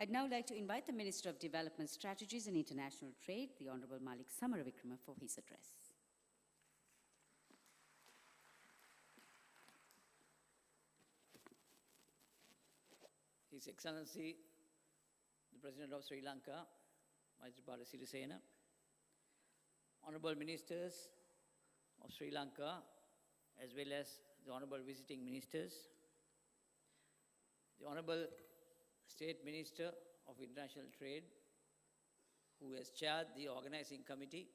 I'd now like to invite the Minister of Development Strategies and International Trade, the Honorable Malik Samaravikrama, for his address. His Excellency, the President of Sri Lanka, Maithripala Sirisena, Honorable Ministers of Sri Lanka, as well as the Honorable Visiting Ministers, the Honorable State Minister of International Trade, who has chaired the organizing committee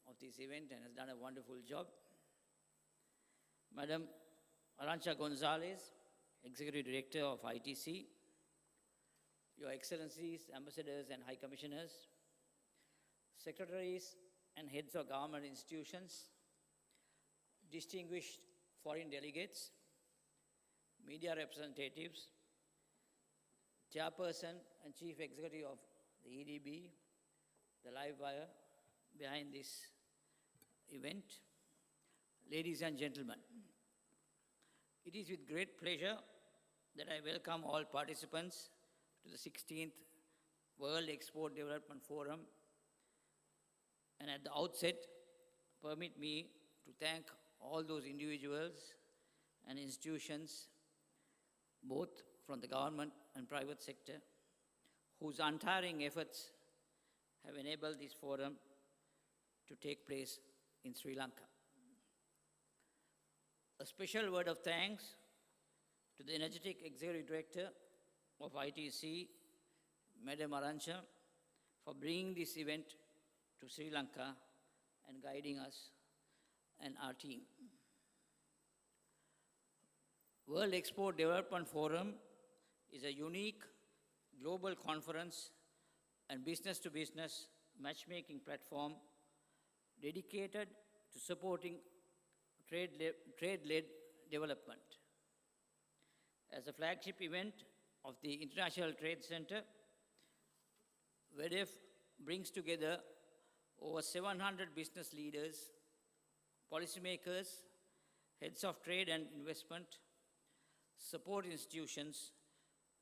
of this event and has done a wonderful job, Madam Arantxa Gonzalez, Executive Director of ITC, Your Excellencies, Ambassadors and High Commissioners, Secretaries and Heads of Government Institutions, distinguished foreign delegates, media representatives, Chairperson and Chief Executive of the EDB, the live wire behind this event, ladies and gentlemen, it is with great pleasure that I welcome all participants to the 16th World Export Development Forum. And at the outset, permit me to thank all those individuals and institutions, both from the government and private sector, whose untiring efforts have enabled this forum to take place in Sri Lanka. A special word of thanks to the energetic Executive Director of ITC, Madam Arantxa, for bringing this event to Sri Lanka and guiding us and our team. World Export Development Forum is a unique global conference and business-to-business matchmaking platform dedicated to supporting trade-led development. As a flagship event of the International Trade Center, WEDF brings together over 700 business leaders, policymakers, heads of trade and investment, support institutions,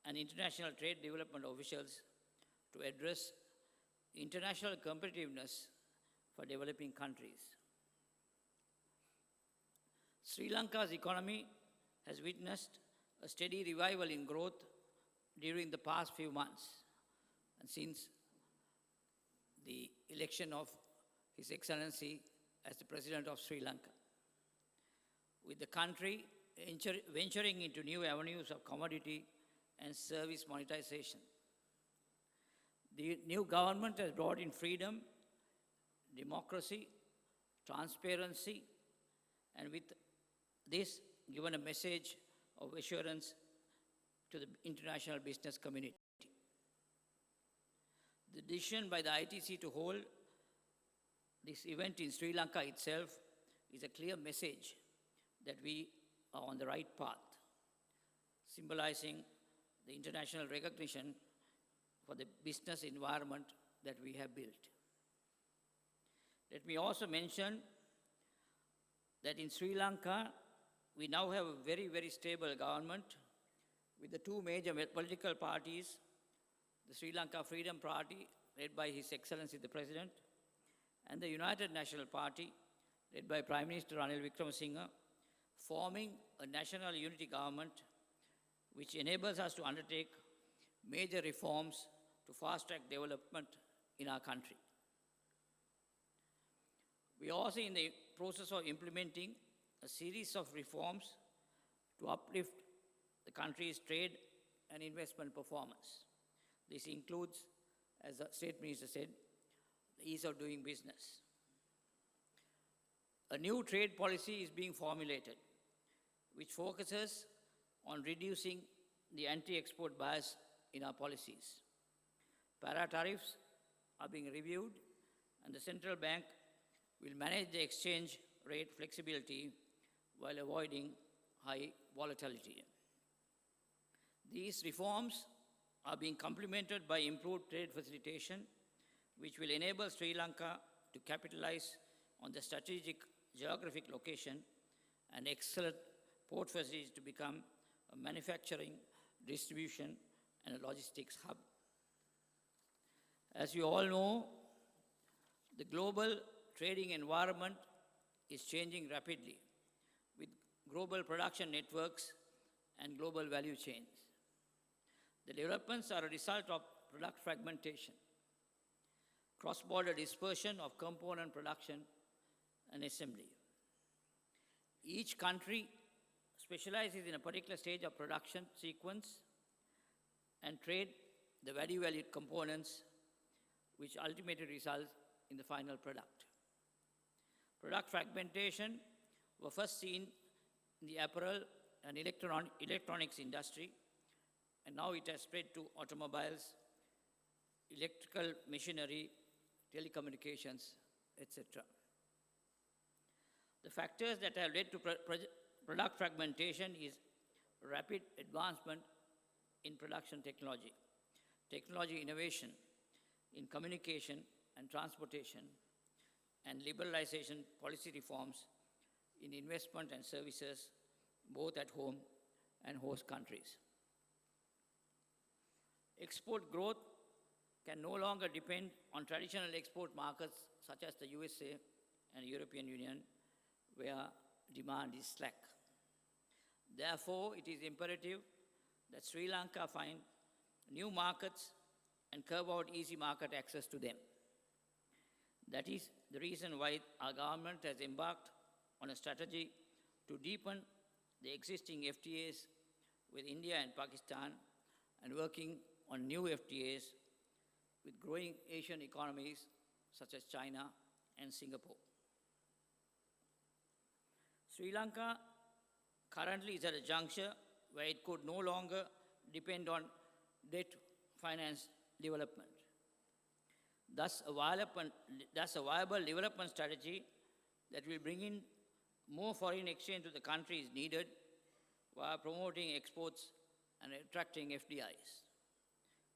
and international trade development officials to address international competitiveness for developing countries. Sri Lanka's economy has witnessed a steady revival in growth during the past few months and since the election of His Excellency as the President of Sri Lanka, with the country venturing into new avenues of commodity and service monetization. The new government has brought in freedom, democracy, transparency, and with this given a message of assurance to the international business community. The decision by the ITC to hold this event in Sri Lanka itself is a clear message that we are on the right path, symbolizing the international recognition for the business environment that we have built. Let me also mention that in Sri Lanka, we now have a very, very stable government with the two major political parties, the Sri Lanka Freedom Party, led by His Excellency the President, and the United National Party, led by Prime Minister Ranil Wickremesinghe, forming a national unity government which enables us to undertake major reforms to fast-track development in our country. We are also in the process of implementing a series of reforms to uplift the country's trade and investment performance. This includes, as the State Minister said, the ease of doing business. A new trade policy is being formulated, which focuses on reducing the anti-export bias in our policies. Para-tariffs are being reviewed, and the central bank will manage the exchange rate flexibility while avoiding high volatility. These reforms are being complemented by improved trade facilitation, which will enable Sri Lanka to capitalize on the strategic geographic location and excellent port facilities to become a manufacturing, distribution, and a logistics hub. As you all know, the global trading environment is changing rapidly with global production networks and global value chains. The developments are a result of product fragmentation, cross-border dispersion of component production and assembly. Each country specializes in a particular stage of production sequence and trade the value-valued components which ultimately results in the final product. Product fragmentation was first seen in the apparel and electronics industry, and now it has spread to automobiles, electrical machinery, telecommunications, etc. The factors that have led to product fragmentation is rapid advancement in production technology, technology innovation in communication and transportation, and liberalization policy reforms in investment and services, both at home and host countries. Export growth can no longer depend on traditional export markets such as the USA and European Union, where demand is slack. Therefore, it is imperative that Sri Lanka find new markets and curb out easy market access to them. That is the reason why our government has embarked on a strategy to deepen the existing FTAs with India and Pakistan and working on new FTAs with growing Asian economies such as China and Singapore. Sri Lanka currently is at a juncture where it could no longer depend on debt finance development. Thus, a viable development strategy that will bring in more foreign exchange to the country is needed while promoting exports and attracting FDIs.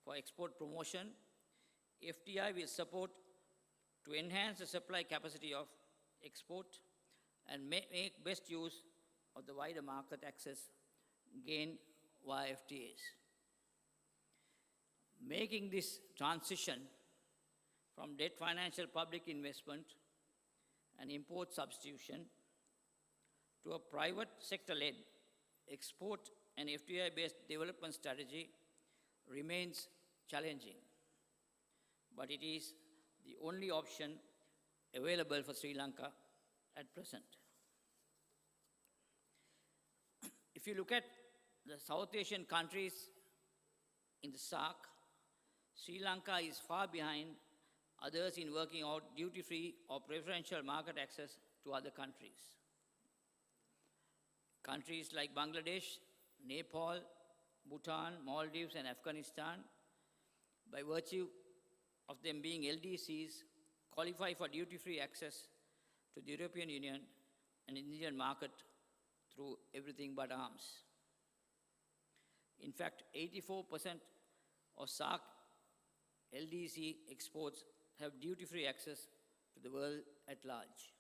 For export promotion, FDI will support to enhance the supply capacity of export and make best use of the wider market access gained via FTAs. Making this transition from debt financial public investment and import substitution to a private sector-led export and FDI-based development strategy remains challenging, but it is the only option available for Sri Lanka at present. If you look at the South Asian countries in the SAARC, Sri Lanka is far behind others in working out duty-free or preferential market access to other countries. Countries like Bangladesh, Nepal, Bhutan, Maldives, and Afghanistan, by virtue of them being LDCs, qualify for duty-free access to the European Union and Indian market through everything but arms. In fact, 84% of SAARC LDC exports have duty-free access to the world at large.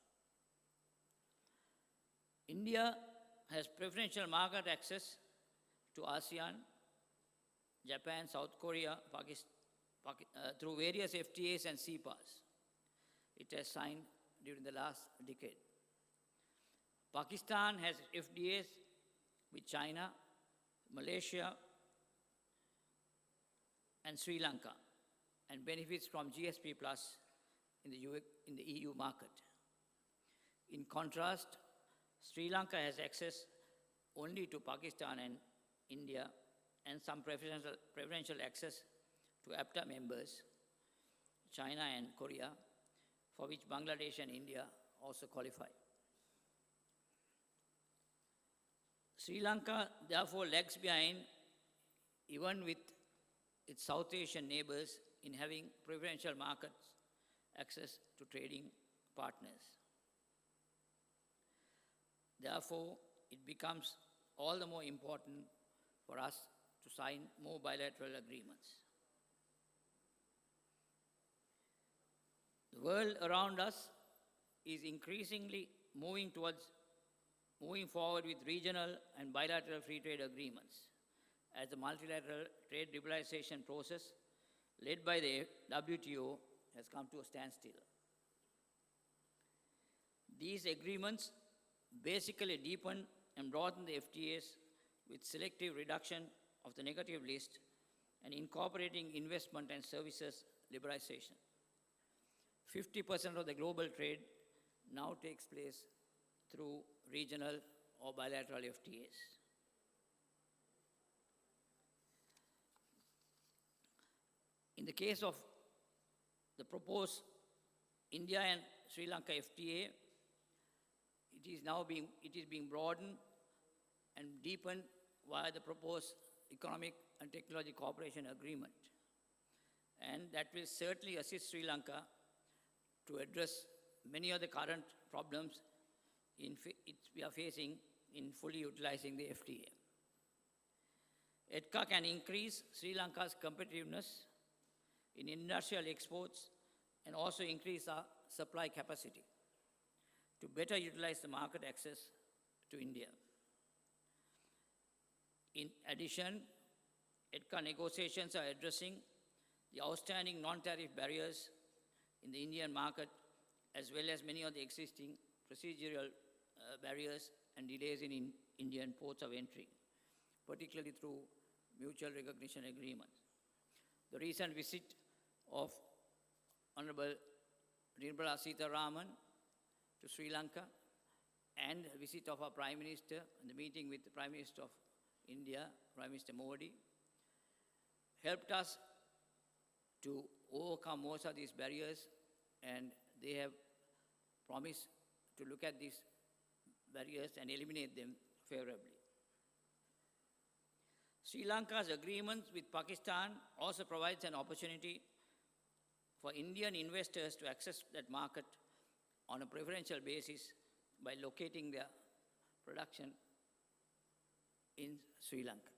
India has preferential market access to ASEAN, Japan, South Korea, Pakistan, through various FTAs and CEPAs it has signed during the last decade. Pakistan has FDAs with China, Malaysia, and Sri Lanka, and benefits from GSP Plus in the EU market. In contrast, Sri Lanka has access only to Pakistan and India, and some preferential access to APTA members, China and Korea, for which Bangladesh and India also qualify. Sri Lanka therefore lags behind even with its South Asian neighbors in having preferential market access to trading partners. Therefore, it becomes all the more important for us to sign more bilateral agreements. The world around us is increasingly moving forward with regional and bilateral free trade agreements as the multilateral trade liberalization process led by the WTO, has come to a standstill. These agreements basically deepen and broaden the FTAs with selective reduction of the negative list and incorporating investment and services liberalization. 50% of the global trade now takes place through regional or bilateral FTAs. In the case of the proposed India and Sri Lanka FTA, it is being broadened and deepened via the proposed Economic and Technology Cooperation Agreement. And that will certainly assist Sri Lanka to address many of the current problems we are facing in fully utilizing the FTA. EDCA can increase Sri Lanka's competitiveness in industrial exports and also increase our supply capacity to better utilize the market access to India. In addition, EDCA negotiations are addressing the outstanding non-tariff barriers in the Indian market, as well as many of the existing procedural barriers and delays in Indian ports of entry, particularly through mutual recognition agreements. The recent visit of Honorable Nirmala Sitharaman to Sri Lanka and the visit of our Prime Minister and the meeting with the Prime Minister of India, Prime Minister Modi, helped us to overcome most of these barriers, and they have promised to look at these barriers and eliminate them favorably. Sri Lanka's agreement with Pakistan also provides an opportunity for Indian investors to access that market on a preferential basis by locating their production in Sri Lanka.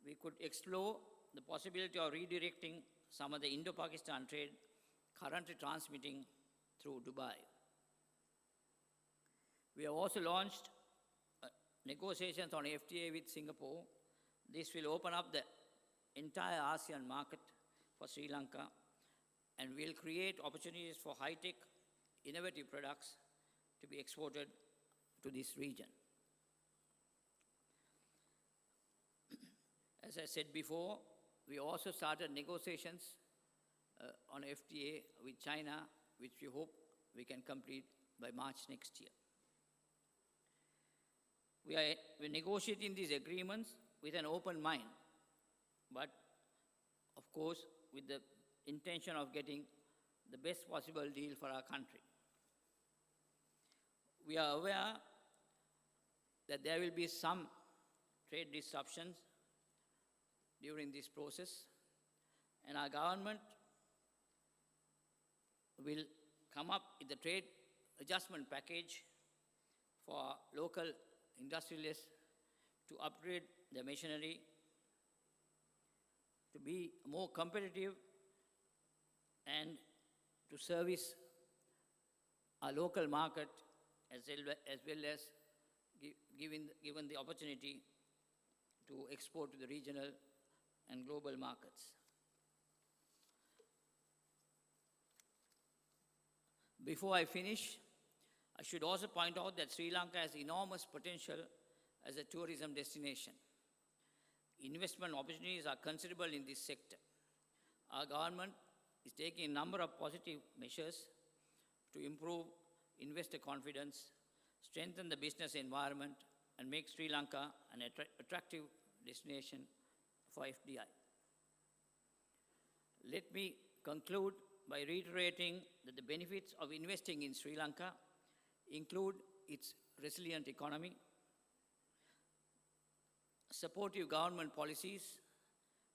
We could explore the possibility of redirecting some of the Indo-Pakistan trade currently transmitting through Dubai. We have also launched negotiations on FTA with Singapore. This will open up the entire ASEAN market for Sri Lanka and will create opportunities for high-tech, innovative products to be exported to this region. As I said before, we also started negotiations on FTA with China, which we hope we can complete by March next year. We're negotiating these agreements with an open mind, but of course with the intention of getting the best possible deal for our country. We are aware that there will be some trade disruptions during this process, and our government will come up with a trade adjustment package for local industrialists to upgrade their machinery, to be more competitive, and to service our local market as well as given the opportunity to export to the regional and global markets. Before I finish, I should also point out that Sri Lanka has enormous potential as a tourism destination. Investment opportunities are considerable in this sector. Our government is taking a number of positive measures to improve investor confidence, strengthen the business environment, and make Sri Lanka an attractive destination for FDI. Let me conclude by reiterating that the benefits of investing in Sri Lanka include its resilient economy, supportive government policies,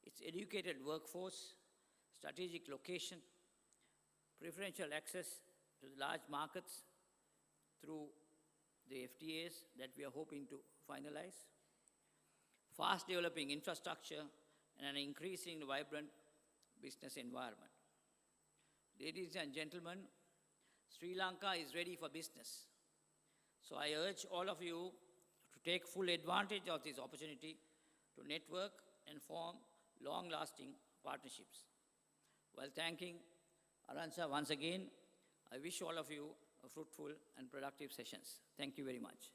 its educated workforce, strategic location, preferential access to the large markets through the FTAs that we are hoping to finalize, fast developing infrastructure, and an increasingly vibrant business environment. Ladies and gentlemen, Sri Lanka is ready for business. So I urge all of you to take full advantage of this opportunity to network and form long-lasting partnerships. While thanking Aransa once again, I wish all of you a fruitful and productive sessions. Thank you very much.